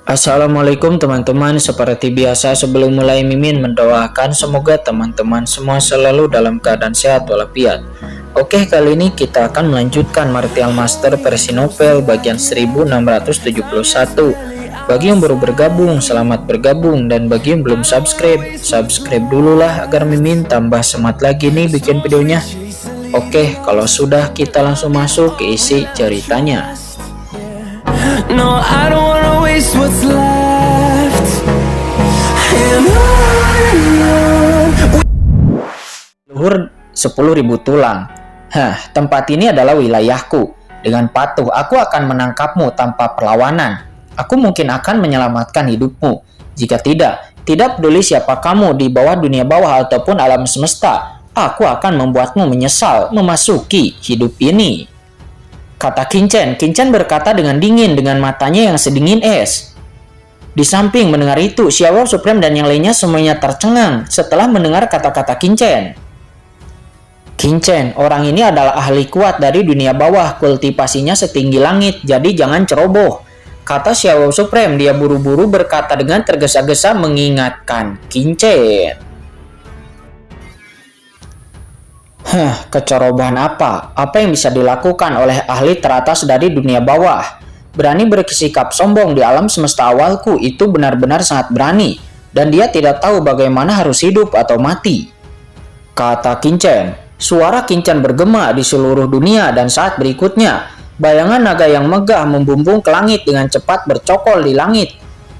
Assalamualaikum teman-teman, seperti biasa sebelum mulai Mimin mendoakan semoga teman-teman semua selalu dalam keadaan sehat walafiat. Oke, kali ini kita akan melanjutkan Martial Master versi novel bagian 1671. Bagi yang baru bergabung, selamat bergabung, dan bagi yang belum subscribe, subscribe dulu lah agar Mimin tambah semangat lagi nih bikin videonya. Oke, kalau sudah kita langsung masuk ke isi ceritanya. No, I don't wanna waste what's left. And on. Luhur 10.000 tulang. Tempat ini adalah wilayahku. Dengan patuh, aku akan menangkapmu tanpa perlawanan. Aku mungkin akan menyelamatkan hidupmu. Jika tidak peduli siapa kamu di bawah dunia bawah ataupun alam semesta, aku akan membuatmu menyesal memasuki hidup ini. Kata Kincen. Kincen berkata dengan dingin, dengan matanya yang sedingin es. Di samping mendengar itu, Xiao Supreme dan yang lainnya semuanya tercengang setelah mendengar kata-kata Kincen. Kincen, orang ini adalah ahli kuat dari dunia bawah, kultivasinya setinggi langit, jadi jangan ceroboh. Kata Xiao Supreme, dia buru-buru berkata dengan tergesa-gesa mengingatkan Kincen. Kecerobohan apa? Apa yang bisa dilakukan oleh ahli teratas dari dunia bawah? Berani bersikap sombong di alam semesta awalku, itu benar-benar sangat berani. Dan dia tidak tahu bagaimana harus hidup atau mati. Kata Kincen. Suara Kincen bergema di seluruh dunia dan saat berikutnya, bayangan naga yang megah membumbung ke langit dengan cepat bercokol di langit.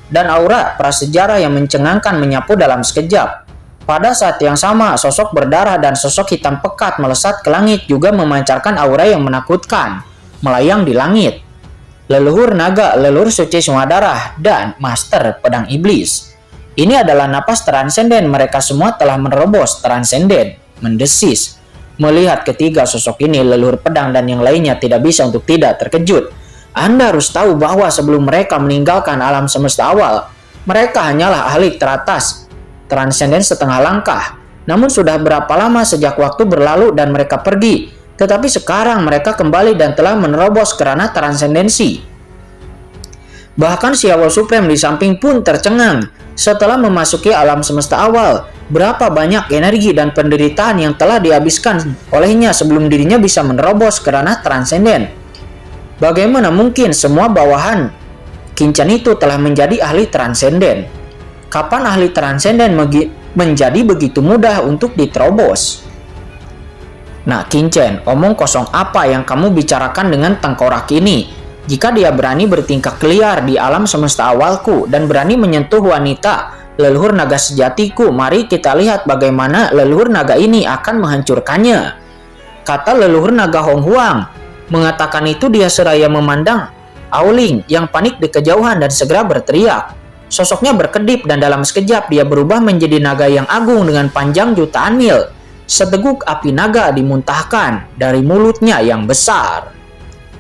Dan aura prasejarah yang mencengangkan menyapu dalam sekejap. Pada saat yang sama, sosok berdarah dan sosok hitam pekat melesat ke langit juga memancarkan aura yang menakutkan, melayang di langit. Leluhur naga, leluhur suci semua darah, dan master pedang iblis. Ini adalah napas transenden, mereka semua telah menerobos transenden, mendesis. Melihat ketiga sosok ini, leluhur pedang dan yang lainnya tidak bisa untuk tidak terkejut. Anda harus tahu bahwa sebelum mereka meninggalkan alam semesta awal, mereka hanyalah ahli teratas, transenden setengah langkah. Namun sudah berapa lama sejak waktu berlalu dan mereka pergi, tetapi sekarang mereka kembali dan telah menerobos ke ranah transendensi. Bahkan Xiao Supreme di samping pun tercengang setelah memasuki alam semesta awal. Berapa banyak energi dan penderitaan yang telah dihabiskan olehnya sebelum dirinya bisa menerobos ke ranah transenden. Bagaimana mungkin semua bawahan Kincen itu telah menjadi ahli transenden? Kapan ahli transenden menjadi begitu mudah untuk diterobos? Nah Kincen, omong kosong apa yang kamu bicarakan dengan tengkorak ini? Jika dia berani bertingkah liar di alam semesta awalku dan berani menyentuh wanita leluhur naga sejatiku, mari kita lihat bagaimana leluhur naga ini akan menghancurkannya. Kata leluhur naga Hong Huang. Mengatakan itu dia seraya memandang Aoling yang panik di kejauhan dan segera berteriak. Sosoknya berkedip dan dalam sekejap dia berubah menjadi naga yang agung dengan panjang jutaan mil. Seteguk api naga dimuntahkan dari mulutnya yang besar.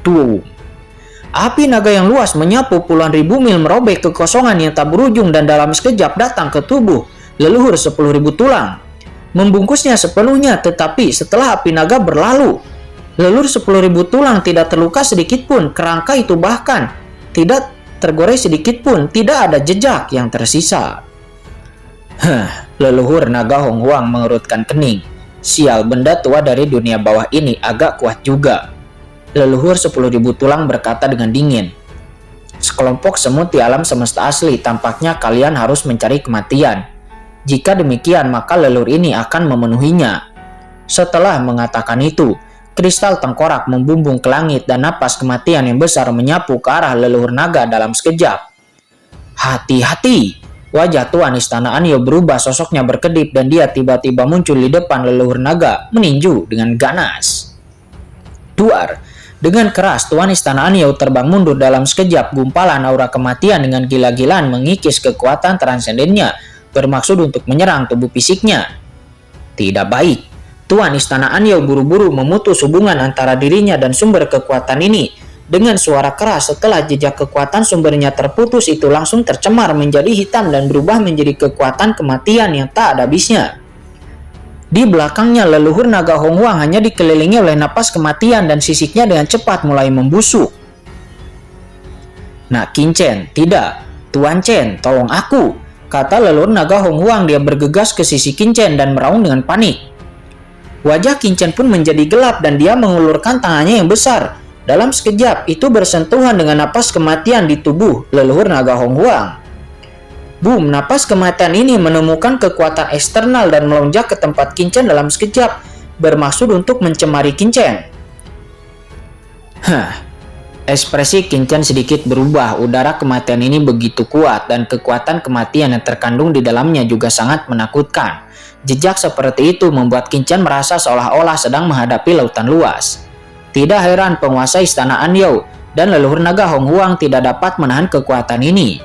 Tuh. Api naga yang luas menyapu puluhan ribu mil merobek kekosongan yang tak berujung dan dalam sekejap datang ke tubuh leluhur 10.000 tulang. Membungkusnya sepenuhnya, tetapi setelah api naga berlalu, leluhur 10.000 tulang tidak terluka sedikit pun, kerangka itu bahkan tidak tergores sedikit pun, tidak ada jejak yang tersisa. Leluhur naga Hong Huang mengerutkan kening. Sial, benda tua dari dunia bawah ini agak kuat juga. Leluhur 10.000 tulang berkata dengan dingin. Sekelompok semut di alam semesta asli, tampaknya kalian harus mencari kematian. Jika demikian, maka leluhur ini akan memenuhinya. Setelah mengatakan itu, kristal tengkorak membumbung ke langit dan napas kematian yang besar menyapu ke arah leluhur naga dalam sekejap. Hati-hati! Wajah Tuan Istana Anio berubah, sosoknya berkedip dan dia tiba-tiba muncul di depan leluhur naga, meninju dengan ganas. Duar! Dengan keras, Tuan Istana Anio terbang mundur dalam sekejap. Gumpalan aura kematian dengan gila-gilaan mengikis kekuatan transendennya, bermaksud untuk menyerang tubuh fisiknya. Tidak baik. Tuan Istana Anio buru-buru memutus hubungan antara dirinya dan sumber kekuatan ini. Dengan suara keras, setelah jejak kekuatan sumbernya terputus, itu langsung tercemar menjadi hitam dan berubah menjadi kekuatan kematian yang tak ada habisnya. Di belakangnya leluhur naga Hong Huang hanya dikelilingi oleh napas kematian dan sisiknya dengan cepat mulai membusuk. Nah Kincen, tidak. Tuan Chen, tolong aku, kata leluhur naga Hong Huang. Dia bergegas ke sisi Qin Chen dan meraung dengan panik. Wajah Qin Chen pun menjadi gelap dan dia mengulurkan tangannya yang besar. Dalam sekejap, itu bersentuhan dengan napas kematian di tubuh leluhur naga Hong Huang. Boom, napas kematian ini menemukan kekuatan eksternal dan melonjak ke tempat Qin Chen dalam sekejap, bermaksud untuk mencemari Qin Chen. Ekspresi Qin Chen sedikit berubah. Udara kematian ini begitu kuat dan kekuatan kematian yang terkandung di dalamnya juga sangat menakutkan. Jejak seperti itu membuat Qin Chen merasa seolah-olah sedang menghadapi lautan luas. Tidak heran penguasa istana Anyou dan leluhur naga Hong Huang tidak dapat menahan kekuatan ini.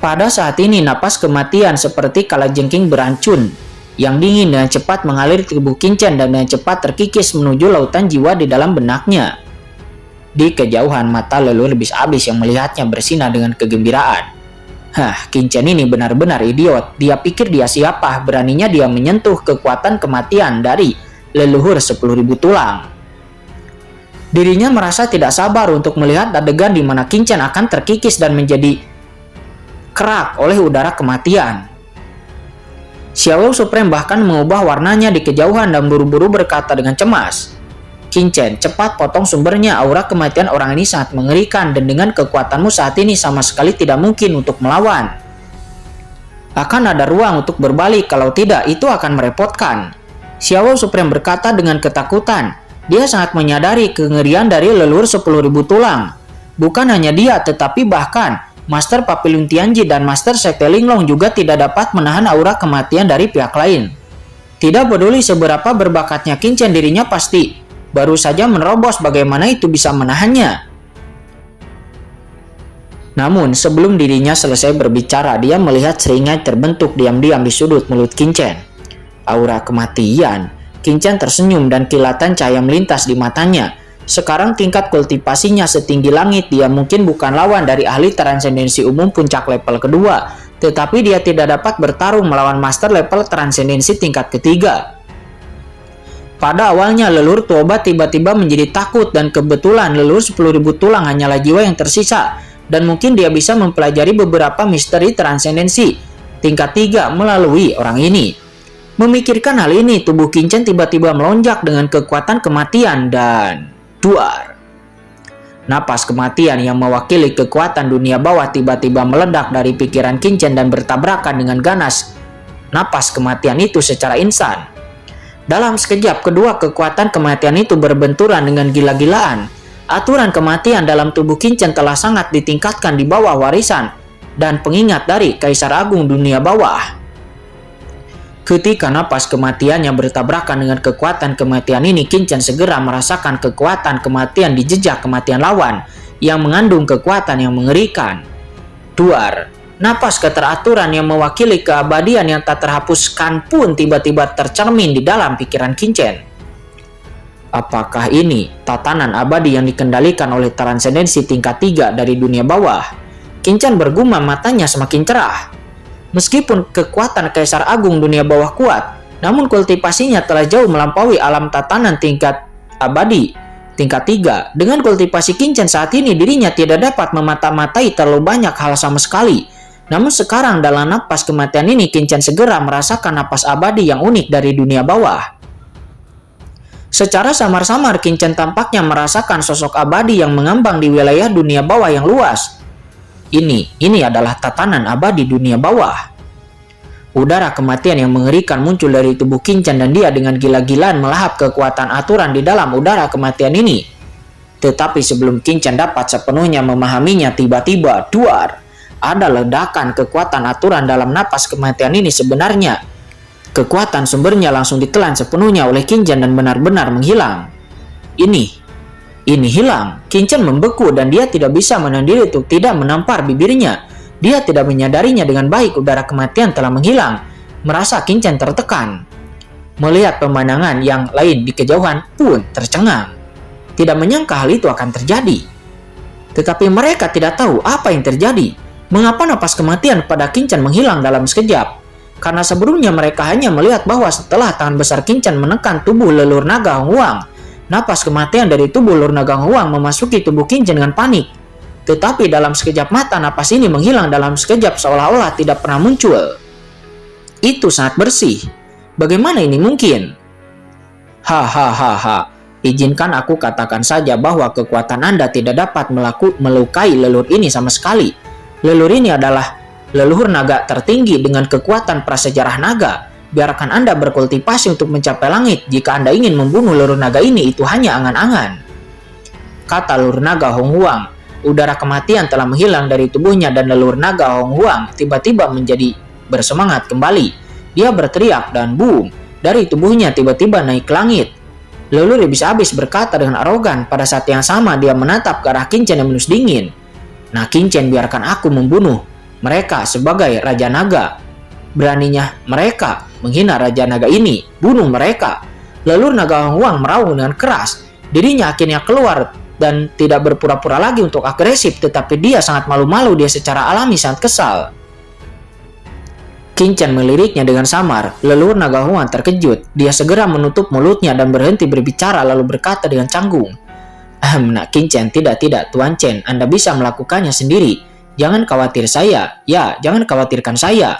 Pada saat ini napas kematian seperti kalajengking berancun yang dingin dengan cepat mengalir di tubuh Qin Chen dan dengan cepat terkikis menuju lautan jiwa di dalam benaknya. Di kejauhan mata leluhur habis yang melihatnya bersinar dengan kegembiraan. Qin Chen ini benar-benar idiot. Dia pikir dia siapa? Beraninya dia menyentuh kekuatan kematian dari leluhur 10.000 tulang. Dirinya merasa tidak sabar untuk melihat adegan di mana Qin Chen akan terkikis dan menjadi kerak oleh udara kematian. Xiao Supreme bahkan mengubah warnanya di kejauhan dan buru-buru berkata dengan cemas, "Qin Chen, cepat potong sumbernya. Aura kematian orang ini sangat mengerikan dan dengan kekuatanmu saat ini sama sekali tidak mungkin untuk melawan. Akan ada ruang untuk berbalik, kalau tidak itu akan merepotkan." Xiao Supreme berkata dengan ketakutan. Dia sangat menyadari kengerian dari leluhur 10.000 tulang. Bukan hanya dia, tetapi bahkan Master Papillon Tianji dan Master Sekte Linglong juga tidak dapat menahan aura kematian dari pihak lain. Tidak peduli seberapa berbakatnya Qin Chen, dirinya pasti baru saja menerobos. Bagaimana itu bisa menahannya? Namun sebelum dirinya selesai berbicara, dia melihat seringai terbentuk diam-diam di sudut mulut Qin Chen. Aura kematian. Qin Chen tersenyum dan kilatan cahaya melintas di matanya. Sekarang tingkat kultivasinya setinggi langit. Dia mungkin bukan lawan dari ahli transendensi umum puncak level kedua, tetapi dia tidak dapat bertarung melawan master level transendensi tingkat ketiga. Pada awalnya leluhur Tuoba tiba-tiba menjadi takut dan kebetulan leluhur 10.000 tulang hanyalah jiwa yang tersisa dan mungkin dia bisa mempelajari beberapa misteri transendensi tingkat 3 melalui orang ini. Memikirkan hal ini, tubuh Qin Chen tiba-tiba melonjak dengan kekuatan kematian dan duar. Napas kematian yang mewakili kekuatan dunia bawah tiba-tiba meledak dari pikiran Qin Chen dan bertabrakan dengan ganas napas kematian itu secara instan. Dalam sekejap, kedua kekuatan kematian itu berbenturan dengan gila-gilaan. Aturan kematian dalam tubuh Qin Chen telah sangat ditingkatkan di bawah warisan dan pengingat dari Kaisar Agung dunia bawah. Ketika napas kematiannya bertabrakan dengan kekuatan kematian ini, Qin Chen segera merasakan kekuatan kematian di jejak kematian lawan yang mengandung kekuatan yang mengerikan. Duar, napas keteraturan yang mewakili keabadian yang tak terhapuskan pun tiba-tiba tercermin di dalam pikiran Qin Chen. Apakah ini tatanan abadi yang dikendalikan oleh transendensi tingkat 3 dari dunia bawah? Qin Chen bergumam, matanya semakin cerah. Meskipun kekuatan Kaisar Agung dunia bawah kuat, namun kultivasinya telah jauh melampaui alam tatanan tingkat abadi tingkat 3. Dengan kultivasi Qin Chen saat ini, dirinya tidak dapat memata-matai terlalu banyak hal sama sekali. Namun sekarang dalam napas kematian ini, Qin Chen segera merasakan napas abadi yang unik dari dunia bawah. Secara samar-samar Qin Chen tampaknya merasakan sosok abadi yang mengambang di wilayah dunia bawah yang luas. Ini adalah tatanan abadi dunia bawah. Udara kematian yang mengerikan muncul dari tubuh Qin Chen dan dia dengan gila-gilaan melahap kekuatan aturan di dalam udara kematian ini. Tetapi sebelum Qin Chen dapat sepenuhnya memahaminya, tiba-tiba duar, ada ledakan kekuatan aturan dalam napas kematian ini. Sebenarnya kekuatan sumbernya langsung ditelan sepenuhnya oleh Qin Chen dan benar-benar menghilang. Ini hilang. Qin Chen membeku dan dia tidak bisa menahan diri untuk tidak menampar bibirnya. Dia tidak menyadarinya dengan baik udara kematian telah menghilang. Merasa Qin Chen tertekan. Melihat pemandangan yang lain di kejauhan pun tercengang. Tidak menyangka hal itu akan terjadi. Tetapi mereka tidak tahu apa yang terjadi. Mengapa napas kematian pada Qin Chen menghilang dalam sekejap? Karena sebelumnya mereka hanya melihat bahwa setelah tangan besar Qin Chen menekan tubuh leluhur naga Hong Huang, napas kematian dari tubuh leluhur naga Hong Huang memasuki tubuh Qin Chen dengan panik. Tetapi dalam sekejap mata napas ini menghilang dalam sekejap seolah-olah tidak pernah muncul. Itu sangat bersih. Bagaimana ini mungkin? Hahaha. Izinkan aku katakan saja bahwa kekuatan Anda tidak dapat melukai leluhur ini sama sekali. Leluhur ini adalah leluhur naga tertinggi dengan kekuatan prasejarah naga. Biarkan Anda berkultivasi untuk mencapai langit. Jika Anda ingin membunuh leluhur naga ini, itu hanya angan-angan. Kata leluhur naga Hong Huang. Udara kematian telah menghilang dari tubuhnya dan leluhur naga Hong Huang tiba-tiba menjadi bersemangat kembali. Dia berteriak dan boom, dari tubuhnya tiba-tiba naik ke langit. Leluhur iblis abis berkata dengan arogan. Pada saat yang sama dia menatap ke arah Qin Chen yang menus dingin. Nah Qin Chen, biarkan aku membunuh mereka sebagai Raja Naga. Beraninya mereka menghina Raja Naga ini. Bunuh mereka. Leluhur naga Hong Huang meraung dengan keras. Dirinya akhirnya keluar dan tidak berpura-pura lagi untuk agresif. Tetapi dia sangat malu-malu. Dia secara alami sangat kesal. Qin Chen meliriknya dengan samar. Leluhur naga Huang terkejut. Dia segera menutup mulutnya dan berhenti berbicara lalu berkata dengan canggung. Nak Qin Chen, tidak Tuan Chen, Anda bisa melakukannya sendiri. Jangan khawatir saya. Ya, jangan khawatirkan saya.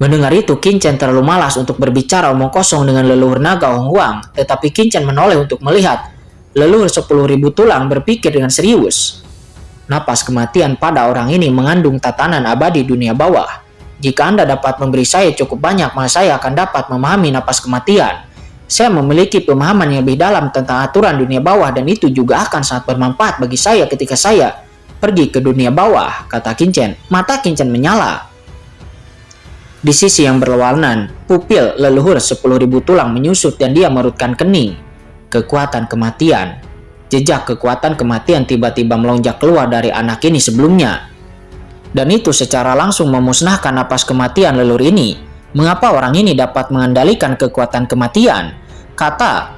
Mendengar itu, Qin Chen terlalu malas untuk berbicara omong kosong dengan leluhur naga Hong Huang. Tetapi Qin Chen menoleh untuk melihat. Leluhur 10.000 tulang berpikir dengan serius. Napas kematian pada orang ini mengandung tatanan abadi dunia bawah. Jika Anda dapat memberi saya cukup banyak, maka saya akan dapat memahami napas kematian. Saya memiliki pemahaman yang lebih dalam tentang aturan dunia bawah dan itu juga akan sangat bermanfaat bagi saya ketika saya pergi ke dunia bawah, kata Qin Chen. Mata Qin Chen menyala. Di sisi yang berlawanan, pupil leluhur 10.000 tulang menyusut dan dia merutkan kening. Kekuatan kematian. Jejak kekuatan kematian tiba-tiba melonjak keluar dari anak ini sebelumnya. Dan itu secara langsung memusnahkan napas kematian leluhur ini. Mengapa orang ini dapat mengendalikan kekuatan kematian? Kata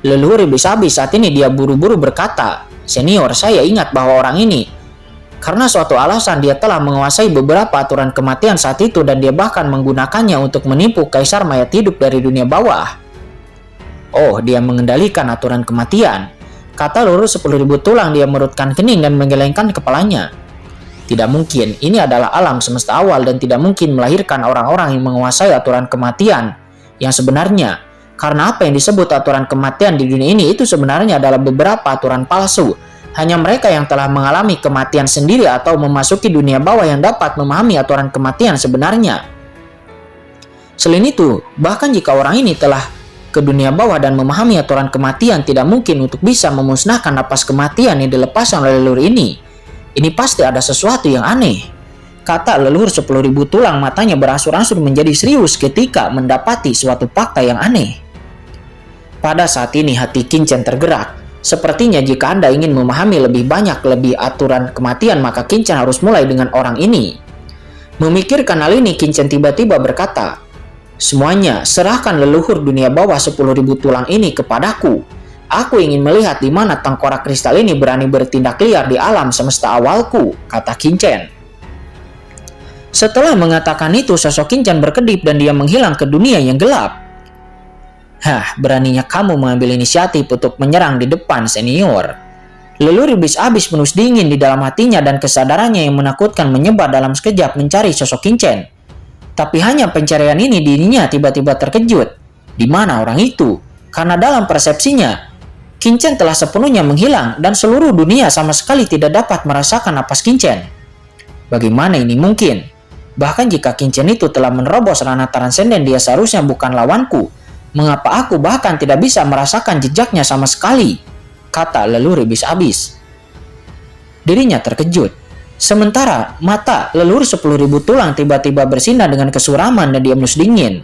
leluhur iblis abis saat ini dia buru-buru berkata, Senior, saya ingat bahwa orang ini, karena suatu alasan dia telah menguasai beberapa aturan kematian saat itu dan dia bahkan menggunakannya untuk menipu kaisar mayat hidup dari dunia bawah. Oh, dia mengendalikan aturan kematian. Kata leluhur 10.000 tulang. Dia merutkan kening dan menggelengkan kepalanya. Tidak mungkin, ini adalah alam semesta awal dan tidak mungkin melahirkan orang-orang yang menguasai aturan kematian yang sebenarnya. Karena apa yang disebut aturan kematian di dunia ini itu sebenarnya adalah beberapa aturan palsu. Hanya mereka yang telah mengalami kematian sendiri atau memasuki dunia bawah yang dapat memahami aturan kematian sebenarnya. Selain itu, bahkan jika orang ini telah ke dunia bawah dan memahami aturan kematian, tidak mungkin untuk bisa memusnahkan napas kematian yang dilepaskan oleh leluhur ini. Ini pasti ada sesuatu yang aneh. Kata leluhur 10.000 tulang, matanya berangsur-angsur menjadi serius ketika mendapati suatu fakta yang aneh. Pada saat ini hati Qin Chen tergerak. Sepertinya jika Anda ingin memahami lebih banyak aturan kematian, maka Qin Chen harus mulai dengan orang ini. Memikirkan hal ini, Qin Chen tiba-tiba berkata, semuanya, serahkan leluhur dunia bawah 10.000 tulang ini kepadaku. Aku ingin melihat di mana tengkorak kristal ini berani bertindak liar di alam semesta awalku, kata Qin Chen. Setelah mengatakan itu, sosok Qin Chen berkedip dan dia menghilang ke dunia yang gelap. Beraninya kamu mengambil inisiatif untuk menyerang di depan, Senior. Leluhur iblis abis menus dingin di dalam hatinya dan kesadarannya yang menakutkan menyebar dalam sekejap mencari sosok Qin Chen. Tapi hanya pencarian ini dirinya tiba-tiba terkejut. Di mana orang itu? Karena dalam persepsinya, Qin Chen telah sepenuhnya menghilang dan seluruh dunia sama sekali tidak dapat merasakan napas Qin Chen. Bagaimana ini mungkin? Bahkan jika Qin Chen itu telah menerobos ranah transenden, dia seharusnya bukan lawanku. Mengapa aku bahkan tidak bisa merasakan jejaknya sama sekali? Kata leluhur iblis abis. Dirinya terkejut. Sementara mata leluhur 10.000 tulang tiba-tiba bersinar dengan kesuraman dan dia menus dingin.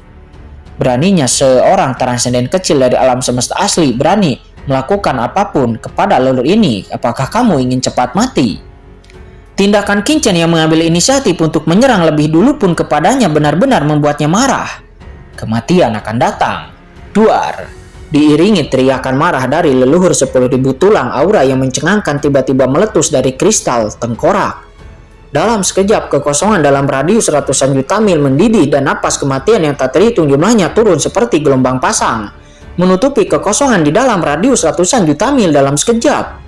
Beraninya seorang transenden kecil dari alam semesta asli berani melakukan apapun kepada leluhur ini. Apakah kamu ingin cepat mati? Tindakan Qin Chen yang mengambil inisiatif untuk menyerang lebih dulu pun kepadanya benar-benar membuatnya marah. Kematian akan datang. Duar. Diiringi teriakan marah dari leluhur 10.000 tulang, aura yang mencengangkan tiba-tiba meletus dari kristal tengkorak. Dalam sekejap, kekosongan dalam radius ratusan juta mil mendidih dan napas kematian yang tak terhitung jumlahnya turun seperti gelombang pasang, menutupi kekosongan di dalam radius ratusan juta mil dalam sekejap.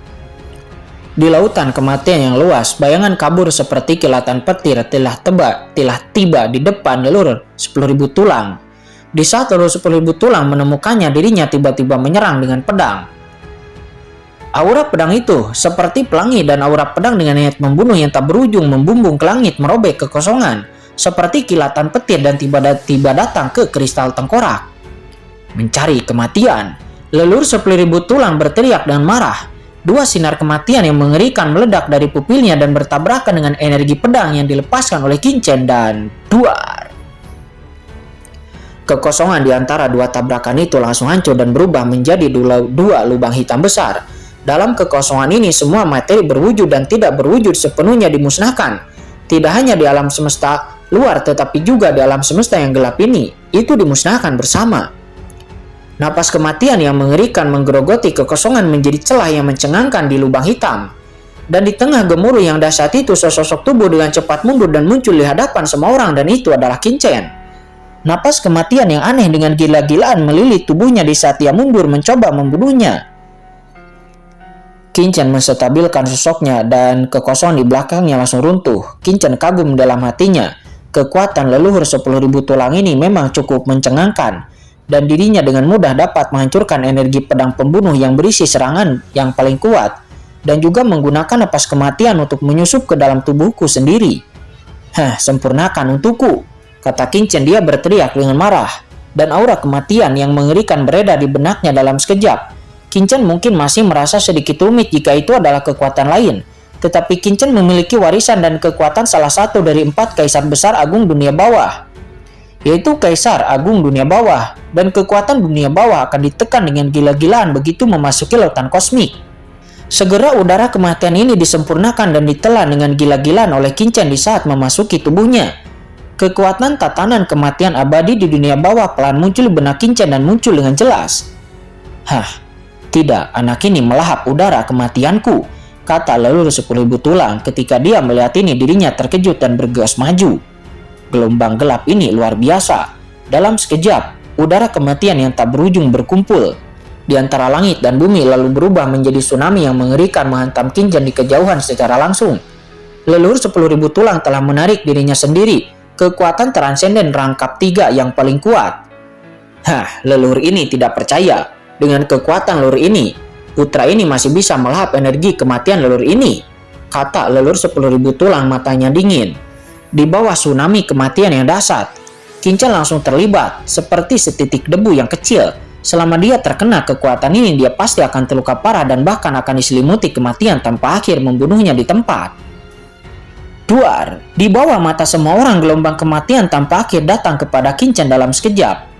Di lautan kematian yang luas, bayangan kabur seperti kilatan petir telah tiba di depan leluhur 10.000 tulang. Di saat leluhur 10.000 tulang menemukannya, dirinya tiba-tiba menyerang dengan pedang. Aura pedang itu seperti pelangi, dan aura pedang dengan niat membunuh yang tak berujung membumbung ke langit, merobek kekosongan seperti kilatan petir dan tiba-tiba datang ke kristal tengkorak. Mencari kematian, leluhur 10.000 tulang berteriak dengan marah. Dua sinar kematian yang mengerikan meledak dari pupilnya dan bertabrakan dengan energi pedang yang dilepaskan oleh Qingchen dan Duar. Kekosongan di antara dua tabrakan itu langsung hancur dan berubah menjadi dua lubang hitam besar. Dalam kekosongan ini, semua materi berwujud dan tidak berwujud sepenuhnya dimusnahkan. Tidak hanya di alam semesta luar, tetapi juga di alam semesta yang gelap ini, itu dimusnahkan bersama. Napas kematian yang mengerikan menggerogoti kekosongan menjadi celah yang mencengangkan di lubang hitam. Dan di tengah gemuruh yang dahsyat itu, sosok tubuh dengan cepat mundur dan muncul di hadapan semua orang, dan itu adalah Qingchen. Napas kematian yang aneh dengan gila-gilaan melilit tubuhnya di saat dia mundur mencoba membunuhnya. Qingchen menstabilkan sosoknya dan kekosongan di belakangnya langsung runtuh. Qingchen kagum dalam hatinya. Kekuatan leluhur 10.000 tulang ini memang cukup mencengangkan, dan dirinya dengan mudah dapat menghancurkan energi pedang pembunuh yang berisi serangan yang paling kuat, dan juga menggunakan napas kematian untuk menyusup ke dalam tubuhku sendiri. Sempurnakan untukku, kata Qingchen. Dia berteriak dengan marah, dan aura kematian yang mengerikan beredar di benaknya dalam sekejap. Qingchen mungkin masih merasa sedikit rumit jika itu adalah kekuatan lain, tetapi Qingchen memiliki warisan dan kekuatan salah satu dari 4 kaisar besar agung dunia bawah, yaitu Kaisar Agung Dunia Bawah, dan kekuatan dunia bawah akan ditekan dengan gila-gilaan begitu memasuki lautan kosmik. Segera udara kematian ini disempurnakan dan ditelan dengan gila-gilaan oleh Qingchen di saat memasuki tubuhnya. Kekuatan tatanan kematian abadi di dunia bawah pelan muncul di benak Qingchen dan muncul dengan jelas. Tidak, anak ini melahap udara kematianku, kata leluhur 10.000 tulang. Ketika dia melihat ini, dirinya terkejut dan bergegas maju. Gelombang gelap ini luar biasa. Dalam sekejap, udara kematian yang tak berujung berkumpul di antara langit dan bumi, lalu berubah menjadi tsunami yang mengerikan menghantam Qingchen di kejauhan secara langsung. Leluhur 10.000 tulang telah menarik dirinya sendiri, kekuatan transenden rangkap 3 yang paling kuat. Leluhur ini tidak percaya. Dengan kekuatan leluhur ini, putra ini masih bisa melahap energi kematian leluhur ini, kata leluhur 10.000 tulang, matanya dingin. Di bawah tsunami kematian yang dahsyat, Qingchen langsung terlibat seperti setitik debu yang kecil. Selama dia terkena kekuatan ini, dia pasti akan terluka parah dan bahkan akan diselimuti kematian tanpa akhir membunuhnya di tempat. Duar, di bawah mata semua orang, gelombang kematian tanpa akhir datang kepada Qingchen dalam sekejap.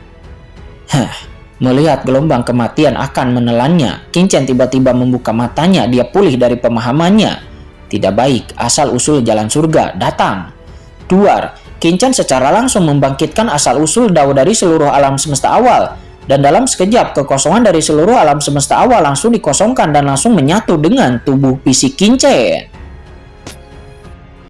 Melihat gelombang kematian akan menelannya, Qingchen tiba-tiba membuka matanya. Dia pulih dari pemahamannya. Tidak baik, asal-usul jalan surga datang. Duar, Qingchen secara langsung membangkitkan asal-usul Dao dari seluruh alam semesta awal, dan dalam sekejap kekosongan dari seluruh alam semesta awal langsung dikosongkan dan langsung menyatu dengan tubuh fisik Qingchen.